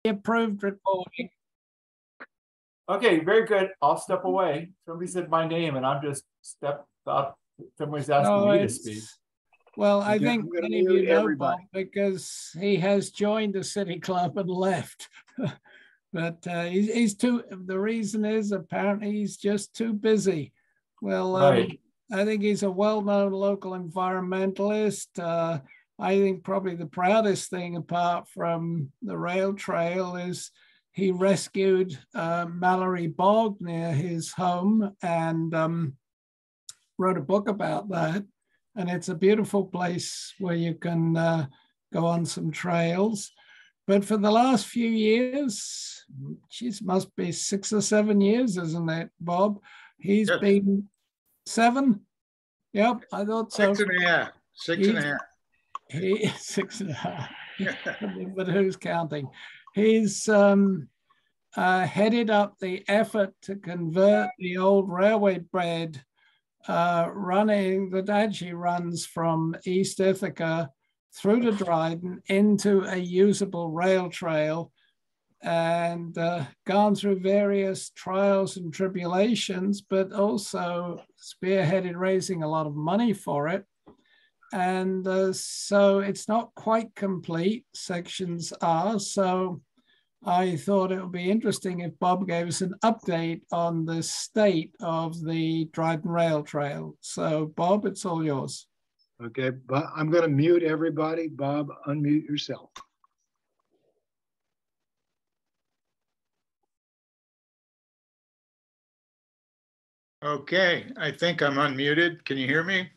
approved recording. Okay, very good. I'll step away. Somebody said my name, and I'm just stepped up. Somebody's asking me to speak. Well, I think many of you know Bob because he has joined the City Club and left. But he's too. The reason is apparently he's just too busy. Well, right. I think he's a well-known local environmentalist. I think probably the proudest thing, apart from the rail trail, is he rescued Mallory Bog near his home and wrote a book about that. And it's a beautiful place where you can go on some trails. But for the last few years, geez, must be 6 or 7 years, isn't it, Bob? He's been 7. Yep, I thought so. 6.5. 6.5. 6.5. But who's counting? He's headed up the effort to convert the old railway bed that actually runs from East Ithaca through to Dryden into a usable rail trail, and gone through various trials and tribulations, but also spearheaded raising a lot of money for it. And so it's not quite complete, sections are. So I thought it would be interesting if Bob gave us an update on the state of the Dryden Rail Trail. So Bob, it's all yours. Okay, but I'm going to mute everybody. Bob, unmute yourself. Okay, I think I'm unmuted. Can you hear me?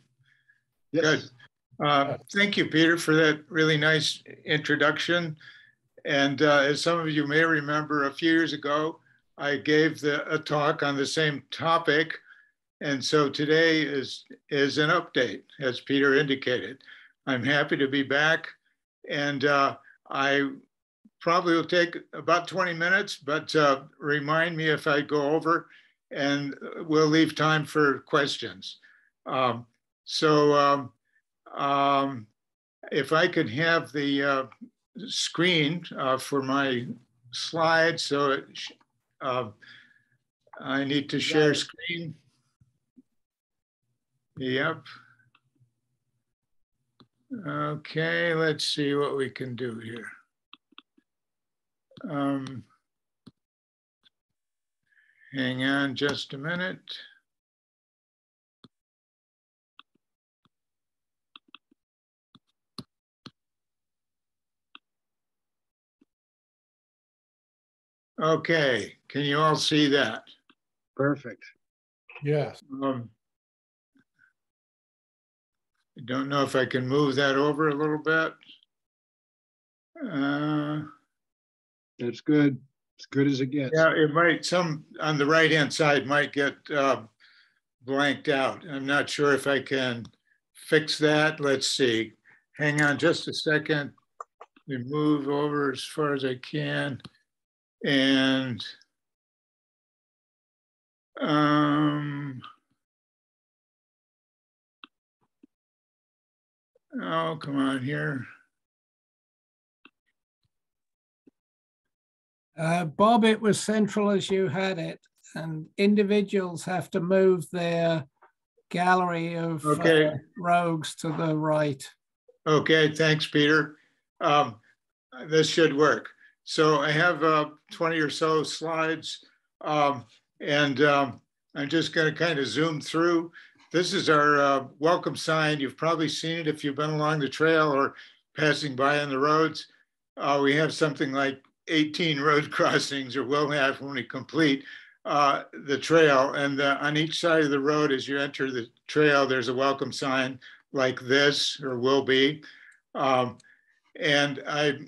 Yes. Good. Thank you, Peter, for that really nice introduction. And as some of you may remember, a few years ago, I gave a talk on the same topic. And so today is an update, as Peter indicated. I'm happy to be back. And I probably will take about 20 minutes, but remind me if I go over, and we'll leave time for questions. If I could have the screen for my slides. So I need to share screen. Yep. Okay, let's see what we can do here. Hang on just a minute. Okay, can you all see that? Perfect. Yes. I don't know if I can move that over a little bit. That's good. As good as it gets. Yeah, it might, some on the right-hand side might get blanked out. I'm not sure if I can fix that. Let's see. Hang on just a second. Let me move over as far as I can. And oh, come on here. Bob, it was central as you had it, and individuals have to move their gallery of rogues to the right. Okay, thanks, Peter. This should work. So I have 20 or so slides, and I'm just going to kind of zoom through. This is our welcome sign. You've probably seen it if you've been along the trail or passing by on the roads. We have something like 18 road crossings, or will have when we complete the trail. And on each side of the road, as you enter the trail, there's a welcome sign like this, or will be. And I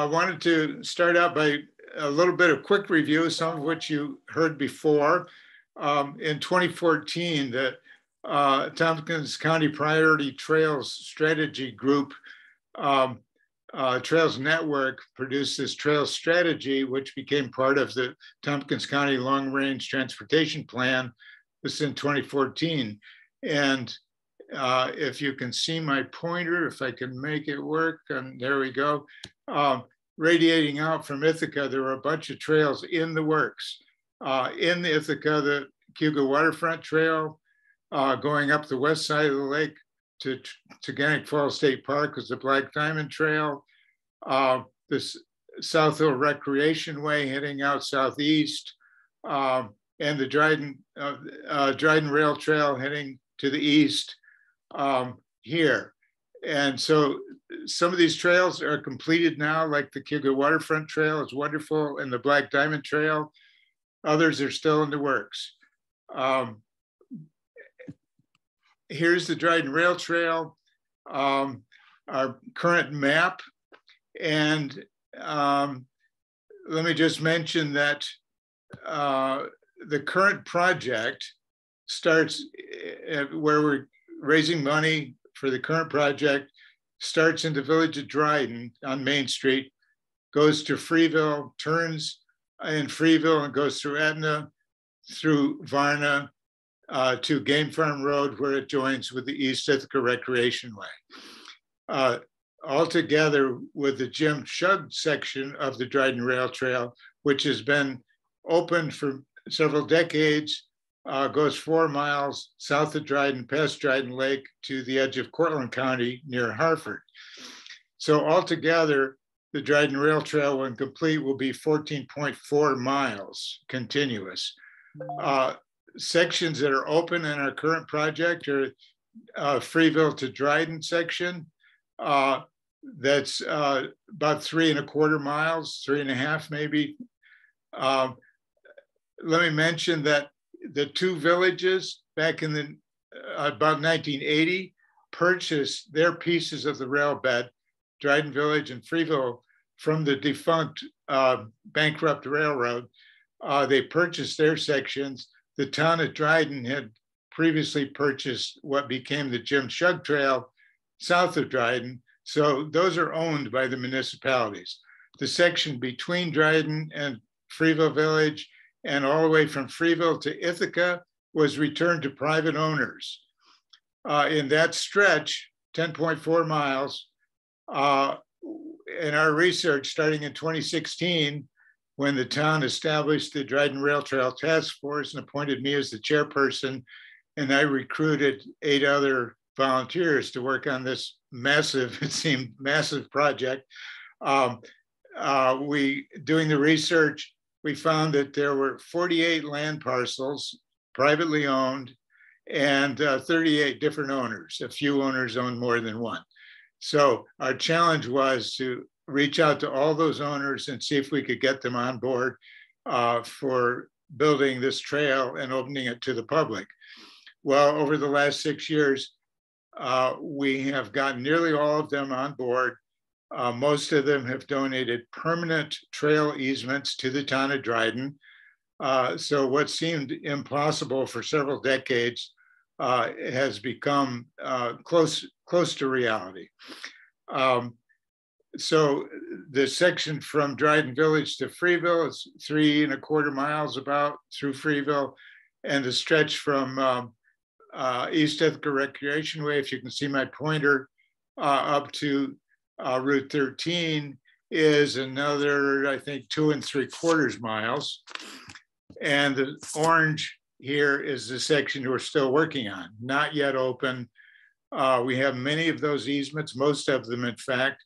wanted to start out by a little bit of quick review, some of which you heard before. In 2014, the Tompkins County Priority Trails Strategy Group, Trails Network, produced this trail strategy, which became part of the Tompkins County Long Range Transportation Plan. This is in 2014. And if you can see my pointer, if I can make it work, there we go. radiating out from Ithaca, there were a bunch of trails in the works. In the Ithaca, the Cayuga Waterfront Trail, going up the west side of the lake to Gannick Falls State Park was the Black Diamond Trail. This South Hill Recreation Way heading out southeast, and the Dryden Rail Trail heading to the east here. And so some of these trails are completed now, like the Cayuga Waterfront Trail is wonderful, and the Black Diamond Trail. Others are still in the works. Here's the Dryden Rail Trail, our current map. And let me just mention that the current project starts where we're raising money for the current project, starts in the village of Dryden on Main Street, goes to Freeville, turns in Freeville and goes through Etna, through Varna, to Game Farm Road, where it joins with the East Ithaca Recreation Way. Altogether with the Jim Shug section of the Dryden Rail Trail, which has been open for several decades, goes 4 miles south of Dryden, past Dryden Lake to the edge of Cortland County near Hartford. So altogether, the Dryden Rail Trail, when complete, will be 14.4 miles continuous. Sections that are open in our current project are Freeville to Dryden section. That's about 3.25 miles, 3.5 maybe. Let me mention that the two villages back in the about 1980 purchased their pieces of the rail bed, Dryden Village and Freeville, from the defunct bankrupt railroad. They purchased their sections. The town of Dryden had previously purchased what became the Jim Shug Trail south of Dryden. So those are owned by the municipalities. The section between Dryden and Freeville Village and all the way from Freeville to Ithaca was returned to private owners. In that stretch, 10.4 miles, in our research starting in 2016, when the town established the Dryden Rail Trail Task Force and appointed me as the chairperson, and I recruited 8 other volunteers to work on this massive, it seemed massive project. Doing the research, we found that there were 48 land parcels privately owned and 38 different owners. A few owners owned more than one. So our challenge was to reach out to all those owners and see if we could get them on board for building this trail and opening it to the public. Well, over the last 6 years, we have gotten nearly all of them on board. Most of them have donated permanent trail easements to the town of Dryden. So what seemed impossible for several decades has become close to reality. So the section from Dryden Village to Freeville is 3.25 miles about through Freeville, and the stretch from East Ithaca Recreation Way, if you can see my pointer, up to Route 13 is another, I think, 2.75 miles. And the orange here is the section we're still working on, not yet open. We have many of those easements, most of them, in fact,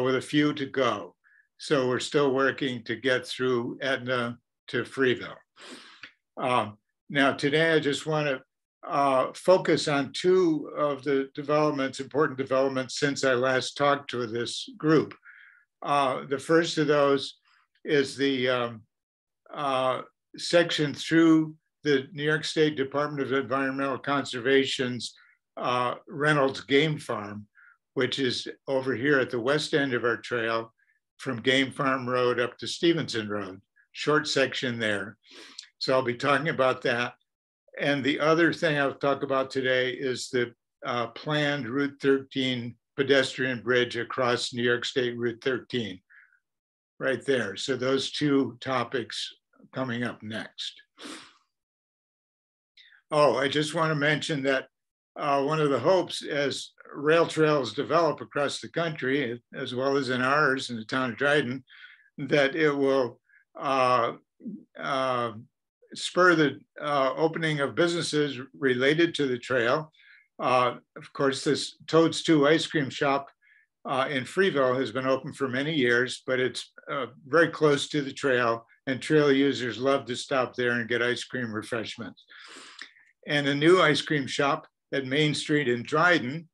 with a few to go. So we're still working to get through Etna to Freeville. Now, today, I just want to focus on 2 of the developments, important developments since I last talked to this group. The first of those is the section through the New York State Department of Environmental Conservation's Reynolds Game Farm, which is over here at the west end of our trail from Game Farm Road up to Stevenson Road, short section there. So I'll be talking about that. And the other thing I'll talk about today is the planned Route 13 pedestrian bridge across New York State Route 13, right there. So those 2 topics coming up next. Oh, I just want to mention that one of the hopes as rail trails develop across the country, as well as in ours in the town of Dryden, that it will spur the opening of businesses related to the trail. Of course, this Toad's 2 ice cream shop in Freeville has been open for many years, but it's very close to the trail, and trail users love to stop there and get ice cream refreshments. And a new ice cream shop at Main Street in Dryden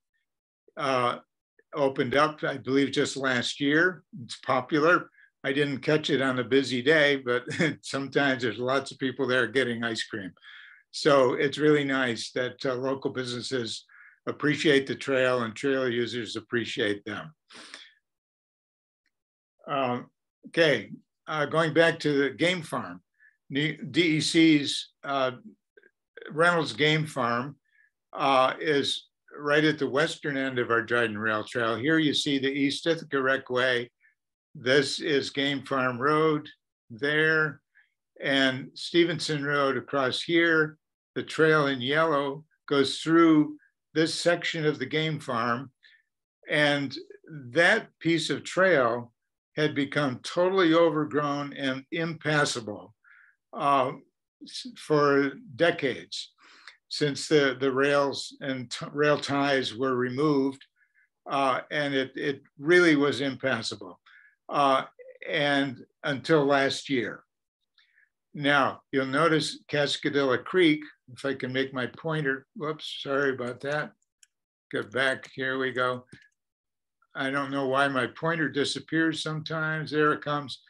opened up, I believe, just last year. It's popular. I didn't catch it on a busy day, but sometimes there's lots of people there getting ice cream. So it's really nice that local businesses appreciate the trail and trail users appreciate them. Okay, going back to the game farm, DEC's Reynolds Game Farm is right at the western end of our Dryden Rail Trail. Here you see the East Ithaca Recway. This is Game Farm Road there, and Stevenson Road across here. The trail in yellow goes through this section of the game farm, and that piece of trail had become totally overgrown and impassable for decades since the rails and rail ties were removed, and it really was impassable. And until last year. Now, you'll notice Cascadilla Creek, if I can make my pointer, whoops, sorry about that. Get back, here we go. I don't know why my pointer disappears sometimes. There it comes.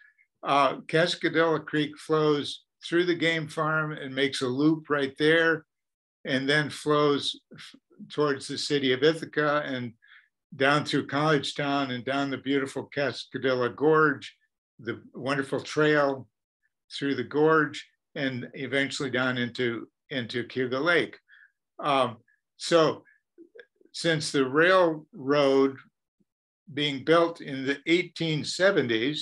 Cascadilla Creek flows through the game farm and makes a loop right there, and then flows towards the city of Ithaca and down through College Town and down the beautiful Cascadilla Gorge, the wonderful trail through the gorge, and eventually down into Cuba Lake. So since the railroad being built in the 1870s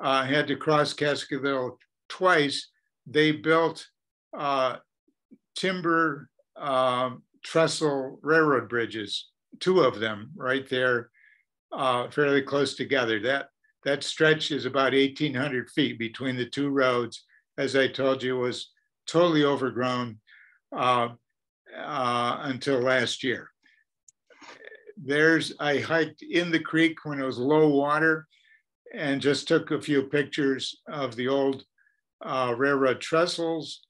had to cross Cascadilla twice, they built timber trestle railroad bridges, 2 of them right there, fairly close together. That stretch is about 1,800 feet between the 2 roads. As I told you, was totally overgrown until last year. I hiked in the creek when it was low water and just took a few pictures of the old railroad trestles.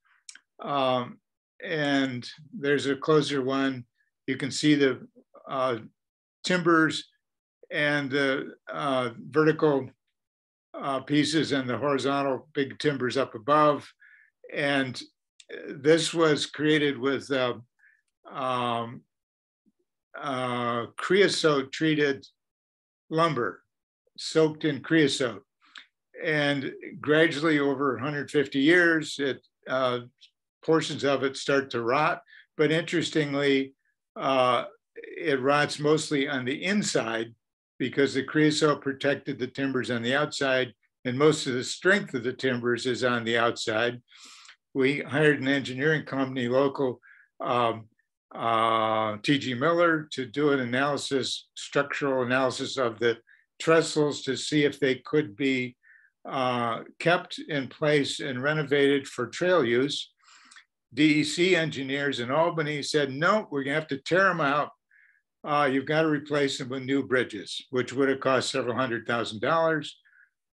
And there's a closer one. You can see the timbers and the vertical pieces and the horizontal big timbers up above. And this was created with creosote treated lumber, soaked in creosote. And gradually over 150 years, portions of it start to rot. But interestingly, it rots mostly on the inside because the creosote protected the timbers on the outside, and most of the strength of the timbers is on the outside. We hired an engineering company, local, T.G. Miller, to do an analysis, structural analysis of the trestles to see if they could be kept in place and renovated for trail use. DEC engineers in Albany said, no, we're gonna have to tear them out. You've got to replace them with new bridges, which would have cost several $100,000.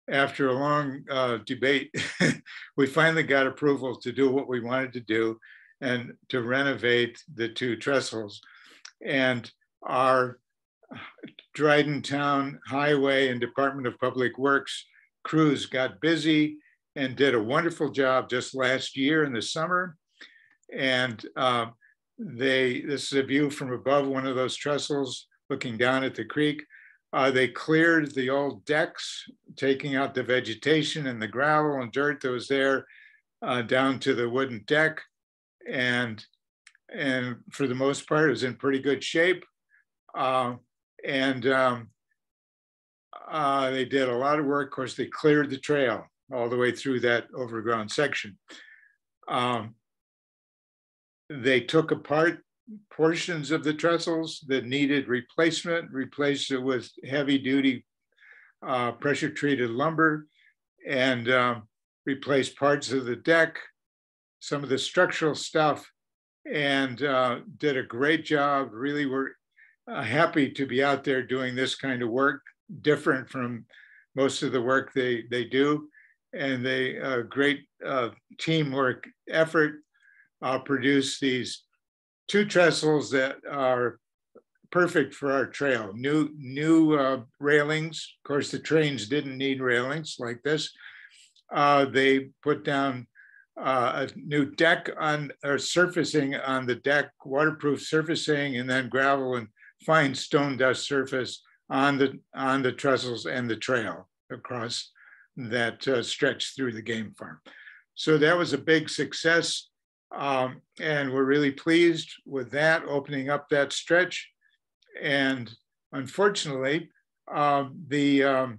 After a long debate, we finally got approval to do what we wanted to do and to renovate the 2 trestles. And our Dryden Town Highway and Department of Public Works crews got busy and did a wonderful job just last year in the summer. And this is a view from above one of those trestles looking down at the creek. They cleared the old decks, taking out the vegetation and the gravel and dirt that was there down to the wooden deck. And for the most part, it was in pretty good shape. They did a lot of work. Of course, they cleared the trail all the way through that overgrown section. They took apart portions of the trestles that needed replacement, replaced it with heavy duty pressure treated lumber, and replaced parts of the deck, some of the structural stuff, and did a great job. Really were happy to be out there doing this kind of work, different from most of the work they do. And they, great teamwork effort, produced these 2 trestles that are perfect for our trail. New railings. Of course, the trains didn't need railings like this. They put down a new deck on, or surfacing on the deck, waterproof surfacing, and then gravel and fine stone dust surface on the trestles and the trail across that stretch through the game farm. So that was a big success. And we're really pleased with that, opening up that stretch. And unfortunately, the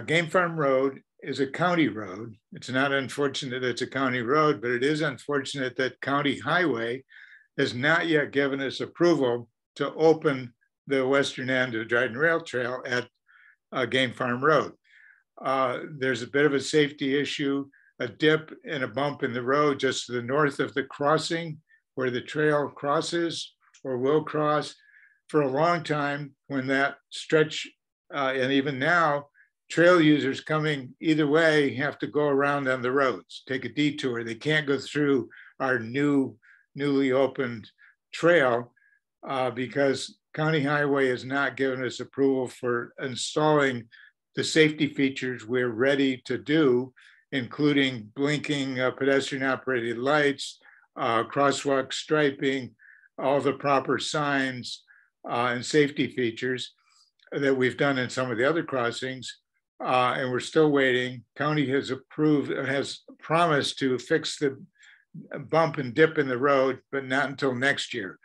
Game Farm Road is a county road. It's not unfortunate it's a county road, but it is unfortunate that County Highway has not yet given us approval to open the western end of Dryden Rail Trail at Game Farm Road. There's a bit of a safety issue, a dip and a bump in the road just to the north of the crossing where the trail crosses or will cross. For a long time, when that stretch, and even now, trail users coming either way have to go around on the roads, take a detour. They can't go through our newly opened trail because County Highway has not given us approval for installing the safety features we're ready to do, including blinking pedestrian operated lights, crosswalk striping, all the proper signs and safety features that we've done in some of the other crossings. And we're still waiting. County has promised to fix the bump and dip in the road, but not until next year.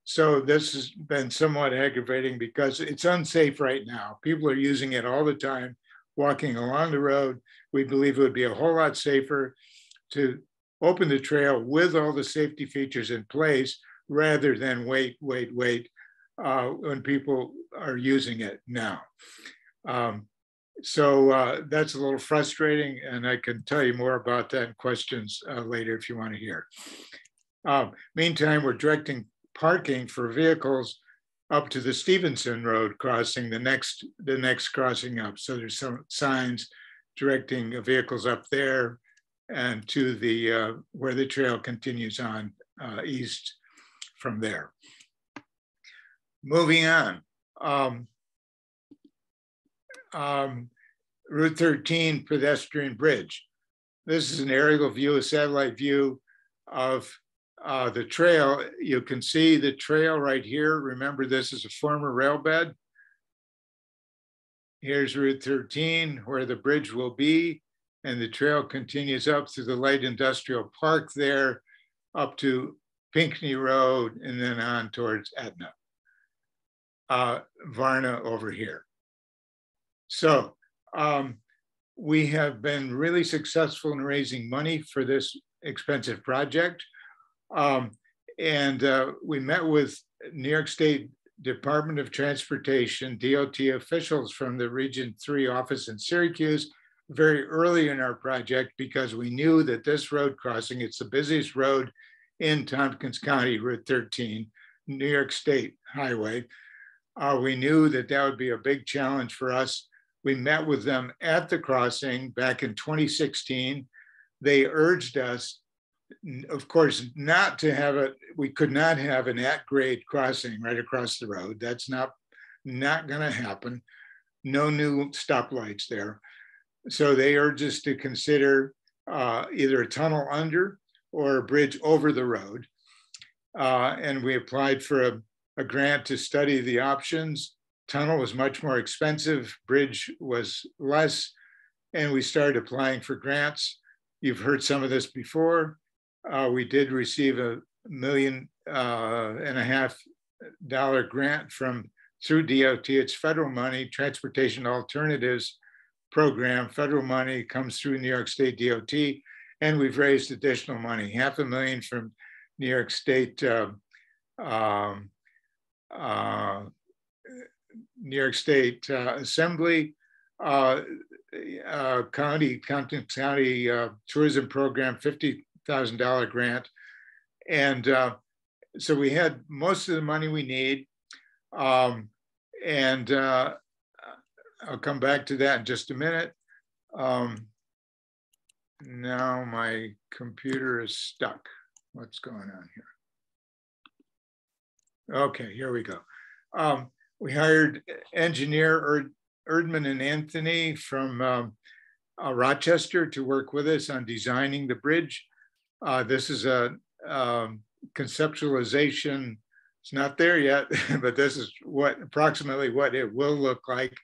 So this has been somewhat aggravating because it's unsafe right now. People are using it all the time, walking along the road. We believe it would be a whole lot safer to open the trail with all the safety features in place rather than wait when people are using it now. So that's a little frustrating, and I can tell you more about that in questions later if you want to hear. Meantime, we're directing parking for vehicles up to the Stevenson Road crossing, the next crossing up. So there's some signs directing vehicles up there and to the where the trail continues on east from there. Moving on. Route 13 pedestrian bridge. This is an aerial view, a satellite view of the trail. You can see the trail right here. Remember, this is a former rail bed. Here's Route 13, where the bridge will be, and the trail continues up through the light industrial park there, up to Pinckney Road, and then on towards Etna. Varna over here. So we have been really successful in raising money for this expensive project. We met with New York State Department of Transportation, DOT officials from the Region 3 office in Syracuse very early in our project because we knew that this road crossing, it's the busiest road in Tompkins County, Route 13, New York State Highway. We knew that that would be a big challenge for us. We met with them at the crossing back in 2016. They urged us, of course, not to have it. We could not have an at-grade crossing right across the road. That's not going to happen. No new stoplights there. So they urged us to consider either a tunnel under or a bridge over the road. And we applied for a grant to study the options. Tunnel was much more expensive, bridge was less, and we started applying for grants. You've heard some of this before. We did receive a $1.5 million grant through DOT. It's federal money, Transportation Alternatives Program. Federal money comes through New York State DOT, and we've raised additional money, $500,000 from New York State New York State Assembly, County Tourism Program, $50,000 grant. And so we had most of the money we need. And I'll come back to that in just a minute. Now my computer is stuck. What's going on here? Okay, here we go. We hired engineer Erdman and Anthony from Rochester to work with us on designing the bridge. This is a conceptualization. It's not there yet, but this is approximately what it will look like.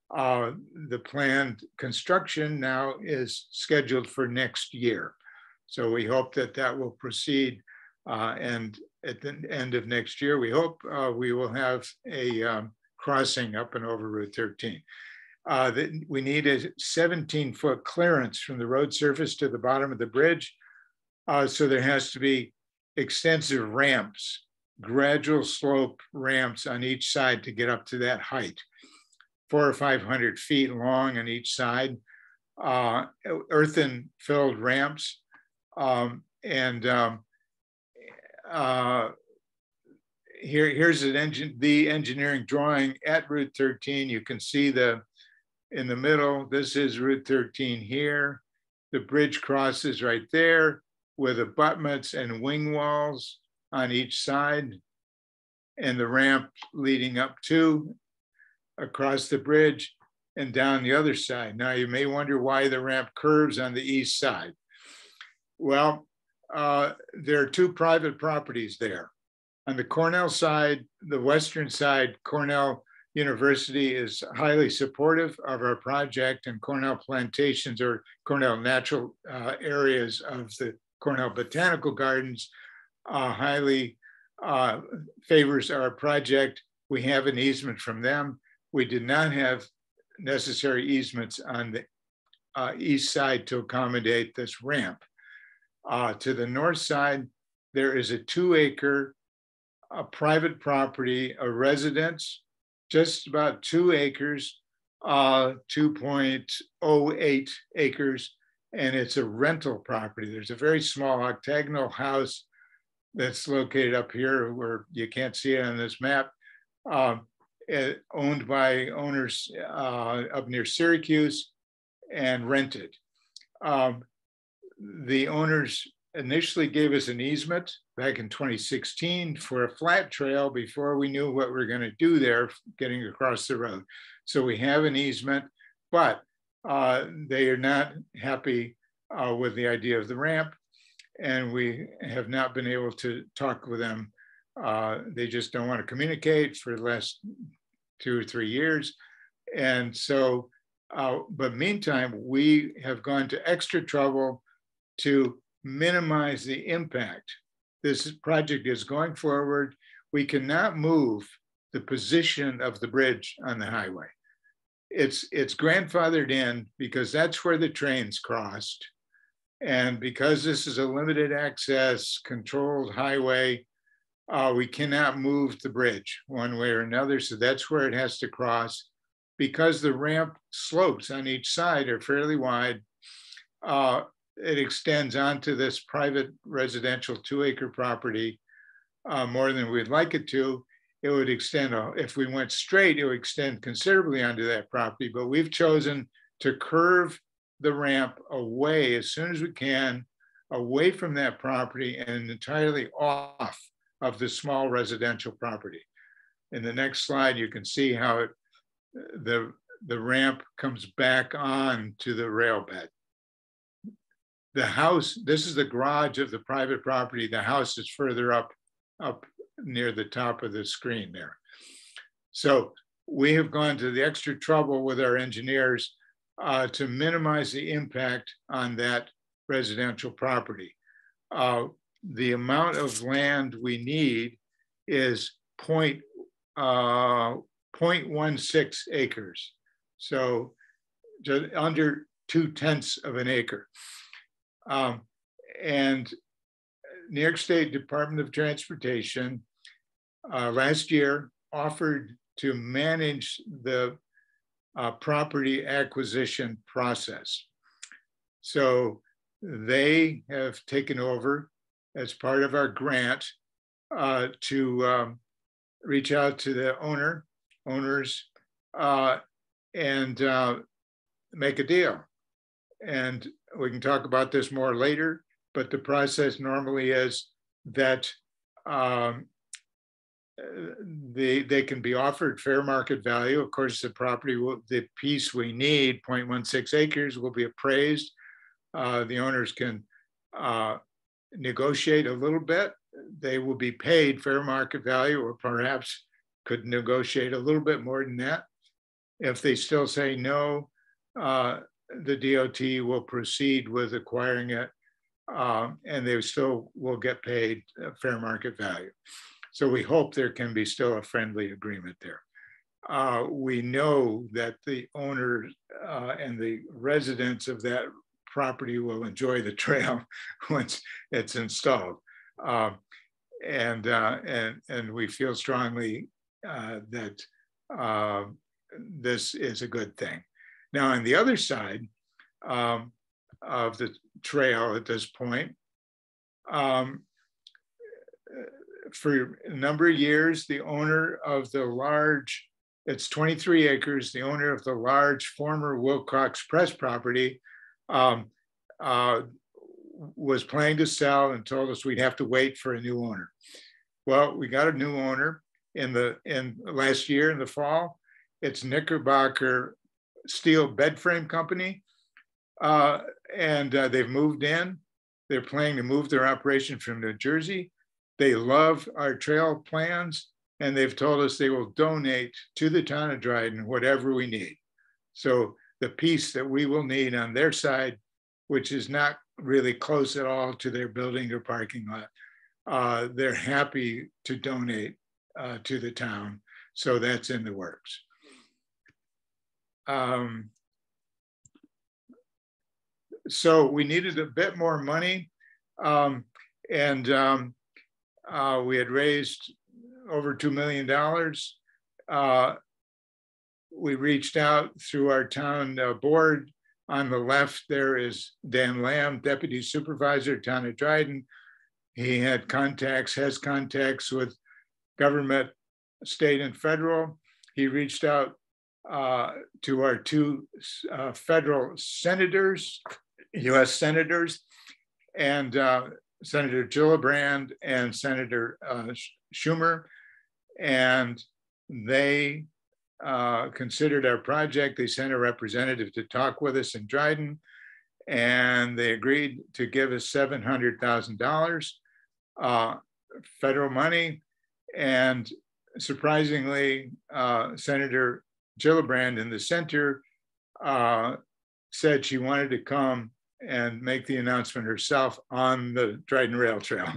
The planned construction now is scheduled for next year. So we hope that that will proceed, and at the end of next year, we hope we will have a crossing up and over Route 13. We need a 17-foot clearance from the road surface to the bottom of the bridge. So there has to be extensive ramps, gradual slope ramps on each side to get up to that height, 400 or 500 feet long on each side, earthen filled ramps. Here's the engineering drawing at Route 13. You can see in the middle, this is Route 13 here. The bridge crosses right there with abutments and wing walls on each side, and the ramp leading up to across the bridge and down the other side. Now you may wonder why the ramp curves on the east side. Well, there are two private properties there. On the Cornell side, the western side, Cornell University is highly supportive of our project, and Cornell plantations or Cornell natural areas of the Cornell Botanical Gardens highly favors our project. We have an easement from them. We did not have necessary easements on the east side to accommodate this ramp. To the north side, there is a 2-acre private property, a residence, just about 2 acres, 2.08 acres, and it's a rental property. There's a very small octagonal house that's located up here where you can't see it on this map, owned by owners up near Syracuse and rented. The owners initially gave us an easement back in 2016 for a flat trail before we knew what we were going to do there getting across the road. So we have an easement, but they are not happy with the idea of the ramp, and we have not been able to talk with them. They just don't want to communicate for the last 2 or 3 years. And so, but meantime, we have gone to extra trouble to minimize the impact. This project is going forward. We cannot move the position of the bridge on the highway. It's grandfathered in because that's where the trains crossed. And because this is a limited access controlled highway, we cannot move the bridge one way or another. So that's where it has to cross. Because the ramp slopes on each side are fairly wide, it extends onto this private residential 2-acre property more than we'd like it to. It would extend, if we went straight, it would extend considerably onto that property, but we've chosen to curve the ramp away as soon as we can, away from that property and entirely off of the small residential property. In the next slide, you can see how the ramp comes back on to the rail bed. The house, this is the garage of the private property. The house is further up near the top of the screen there. So we have gone to the extra trouble with our engineers to minimize the impact on that residential property. The amount of land we need is 0.16 acres. So just under 0.2 of an acre. And New York State Department of Transportation last year offered to manage the property acquisition process. So they have taken over as part of our grant to reach out to the owners and make a deal. And we can talk about this more later, but the process normally is that they can be offered fair market value. Of course, the piece we need, 0.16 acres, will be appraised. The owners can negotiate a little bit. They will be paid fair market value, or perhaps could negotiate a little bit more than that. If they still say no, the DOT will proceed with acquiring it, and they still will get paid fair market value. So we hope there can be still a friendly agreement there. We know that the owners and the residents of that property will enjoy the trail once it's installed. And we feel strongly that this is a good thing. Now, on the other side of the trail at this point, for a number of years, the owner of the large, it's 23 acres, the owner of the large former Wilcox Press property was planning to sell and told us we'd have to wait for a new owner. Well, we got a new owner in last year in the fall. It's Knickerbocker Steel Bed Frame Company, and they've moved in. They're planning to move their operation from New Jersey. They love our trail plans, and they've told us they will donate to the town of Dryden whatever we need. So the piece that we will need on their side, which is not really close at all to their building or parking lot, they're happy to donate to the town. So that's in the works. So we needed a bit more money, and we had raised over $2 million. We reached out through our town board. On the left, there is Dan Lamb, Deputy Supervisor, Town of Dryden. He has contacts with government, state and federal. He reached out to our two federal senators, US senators, and Senator Gillibrand and Senator Schumer, and they considered our project. They sent a representative to talk with us in Dryden, and they agreed to give us $700,000 federal money. And surprisingly, Senator Gillibrand in the center said she wanted to come and make the announcement herself on the Dryden Rail Trail.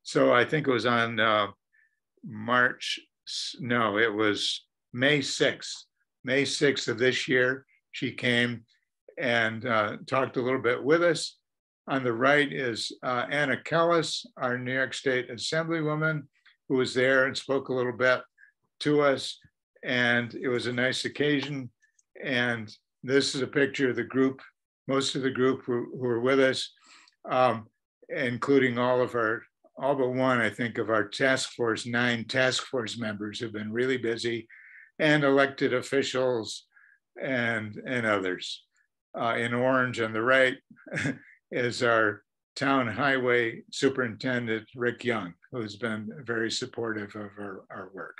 So I think it was on it was May 6th. May 6th of this year, she came and talked a little bit with us. On the right is Anna Kellis, our New York State Assemblywoman, who was there and spoke a little bit to us. And it was a nice occasion. And this is a picture of the group, most of the group who were with us, including all but one, I think, of our task force, 9 task force members who've been really busy, and elected officials and others. In orange on the right is our town highway superintendent, Rick Young, who's been very supportive of our work.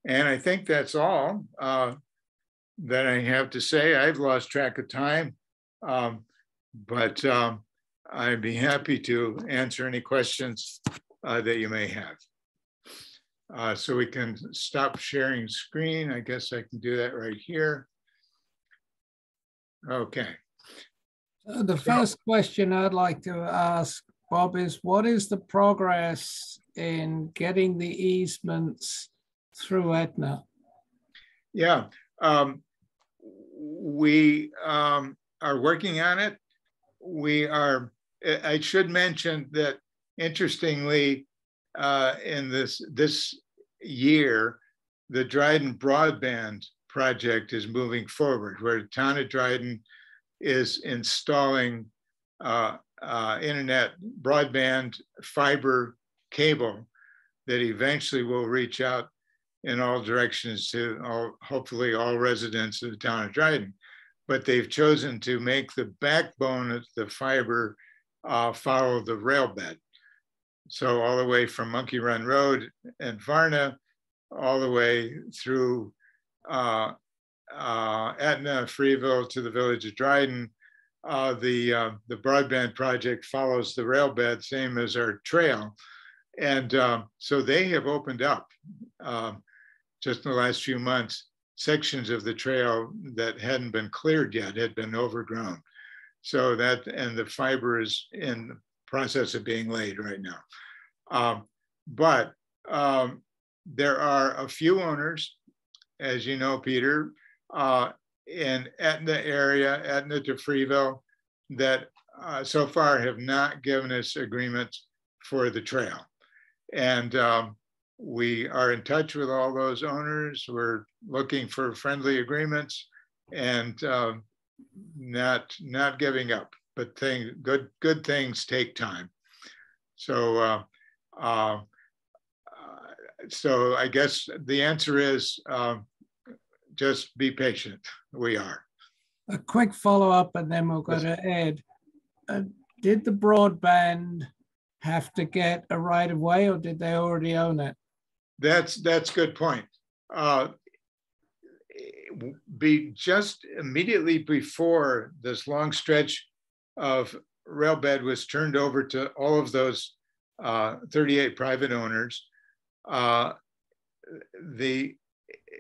And I think that's all that I have to say. I've lost track of time, but I'd be happy to answer any questions that you may have. So we can stop sharing screen. I guess I can do that right here. Okay. The first question I'd like to ask, Bob, is what is the progress in getting the easements through Aetna? Yeah, we are working on it. I should mention that, interestingly, in this year, the Dryden broadband project is moving forward, where the town of Dryden is installing internet broadband fiber cable that eventually will reach out in all directions to hopefully all residents of the town of Dryden. But they've chosen to make the backbone of the fiber follow the rail bed. So all the way from Monkey Run Road and Varna, all the way through Etna, Freeville to the village of Dryden. The broadband project follows the rail bed, same as our trail. And so they have opened up just in the last few months, sections of the trail that hadn't been cleared yet, had been overgrown. So that, and the fiber is in the process of being laid right now. But there are a few owners, as you know, Peter, in Etna area, Etna to Freeville, that so far have not given us agreements for the trail. And we are in touch with all those owners. We're looking for friendly agreements and not giving up, but good things take time. So so I guess the answer is just be patient. We are. A quick follow-up and then we'll go to Ed. Did the broadband have to get a right of way or did they already own it? That's a good point. Just immediately before this long stretch of rail bed was turned over to all of those 38 private owners,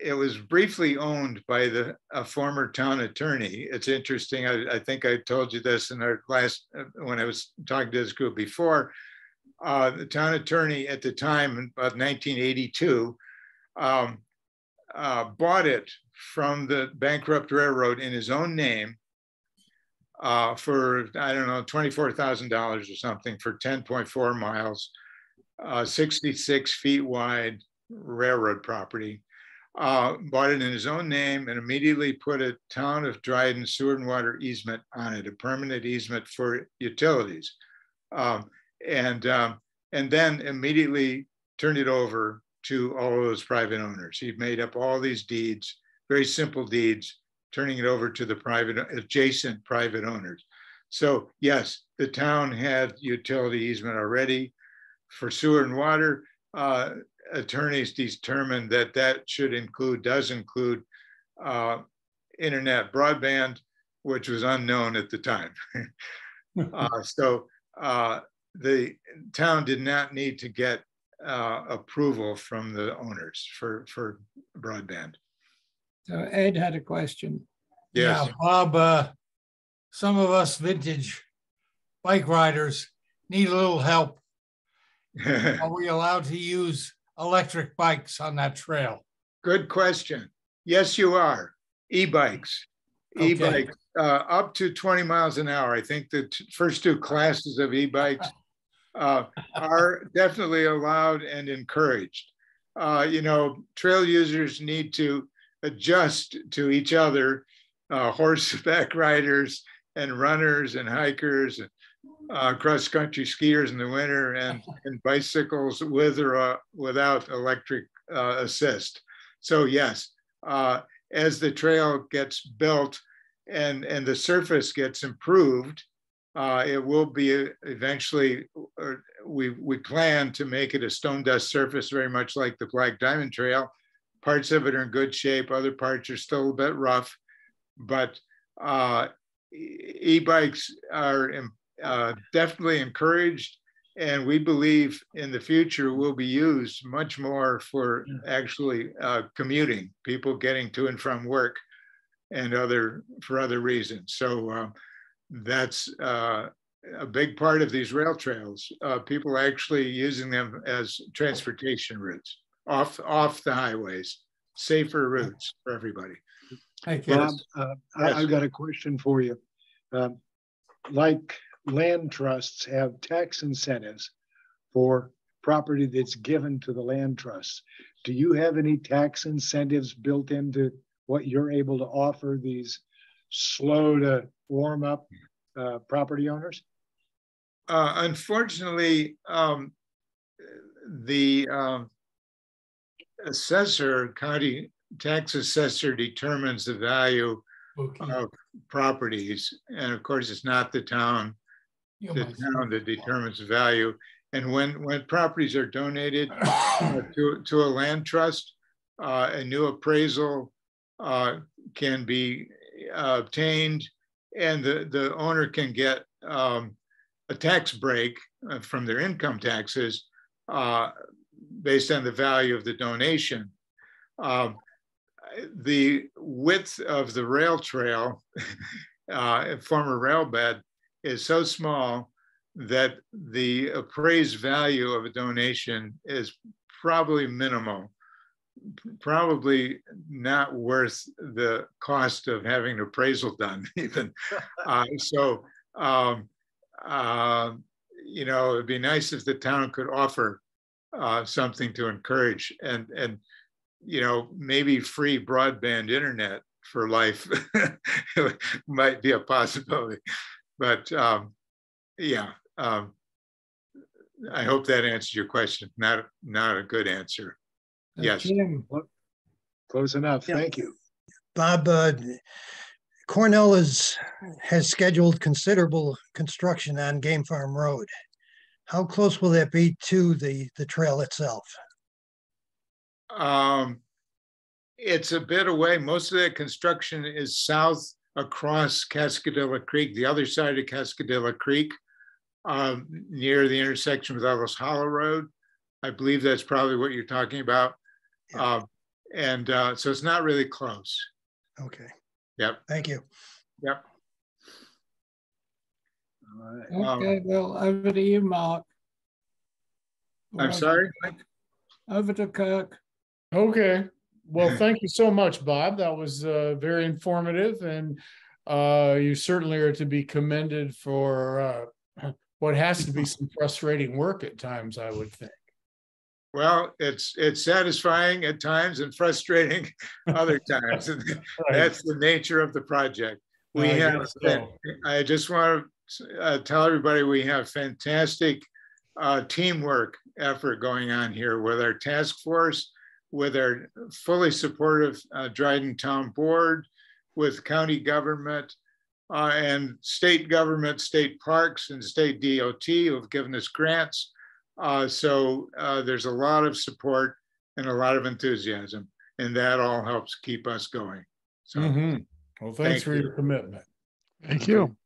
it was briefly owned by a former town attorney. It's interesting. I think I told you this in our last, when I was talking to this group before. The town attorney at the time, about 1982, bought it from the bankrupt railroad in his own name for, I don't know, $24,000 or something for 10.4 miles, 66 feet wide railroad property. Bought it in his own name and immediately put a town of Dryden sewer and water easement on it, a permanent easement for utilities. And then immediately turned it over to all of those private owners. He made up all these deeds, very simple deeds, turning it over to the adjacent private owners. So yes, the town had utility easement already for sewer and water. Attorneys determined that does include internet broadband, which was unknown at the time. So the town did not need to get approval from the owners for broadband. So Ed had a question. Yes. Yeah, Bob, some of us vintage bike riders need a little help. Are we allowed to use electric bikes on that trail? Good question. Yes, you are. E-bikes. Okay. E-bikes up to 20 miles an hour. I think the first two classes of e-bikes are definitely allowed and encouraged. You know, trail users need to adjust to each other, horseback riders and runners and hikers and cross-country skiers in the winter and bicycles with or without electric assist. So yes, as the trail gets built and the surface gets improved, it will be eventually, we plan to make it a stone dust surface, very much like the Black Diamond Trail. Parts of it are in good shape, other parts are still a bit rough, but e-bikes are definitely encouraged, and we believe in the future will be used much more for actually commuting, people getting to and from work and for other reasons. So that's a big part of these rail trails. People actually using them as transportation routes off the highways, safer routes for everybody. Bob, yes. I've got a question for you. Like land trusts have tax incentives for property that's given to the land trust. Do you have any tax incentives built into what you're able to offer these slow to warm up property owners? Unfortunately, the assessor, county tax assessor, determines the value of properties. And of course, it's not the town that determines the value. And when properties are donated to a land trust, a new appraisal can be obtained, and the owner can get a tax break from their income taxes based on the value of the donation. The width of the rail trail, former rail bed, is so small that the appraised value of a donation is probably minimal, probably not worth the cost of having an appraisal done even. You know, it'd be nice if the town could offer something to encourage, and you know, maybe free broadband internet for life might be a possibility. But yeah, I hope that answers your question. Not a good answer. Yes. Jim. Close enough. Yeah. Thank you. Bob, Cornell has scheduled considerable construction on Game Farm Road. How close will that be to the trail itself? It's a bit away. Most of that construction is south across Cascadilla Creek, the other side of Cascadilla Creek, near the intersection with Ellis Hollow Road. I believe that's probably what you're talking about. Yeah. So it's not really close. Okay. Yep. Thank you. Yep. All right. Okay, well, over to you, Mark. I'm sorry? Over to Kirk. Okay. Well, thank you so much, Bob. That was very informative, and you certainly are to be commended for what has to be some frustrating work at times, I would think. Well, it's satisfying at times and frustrating other times. And right. That's the nature of the project. I just want to tell everybody we have fantastic teamwork effort going on here with our task force, with our fully supportive Dryden Town Board, with county government and state government, state parks and state DOT who have given us grants. So there's a lot of support and a lot of enthusiasm, and that all helps keep us going. So, Well, thanks for your commitment. Thank you.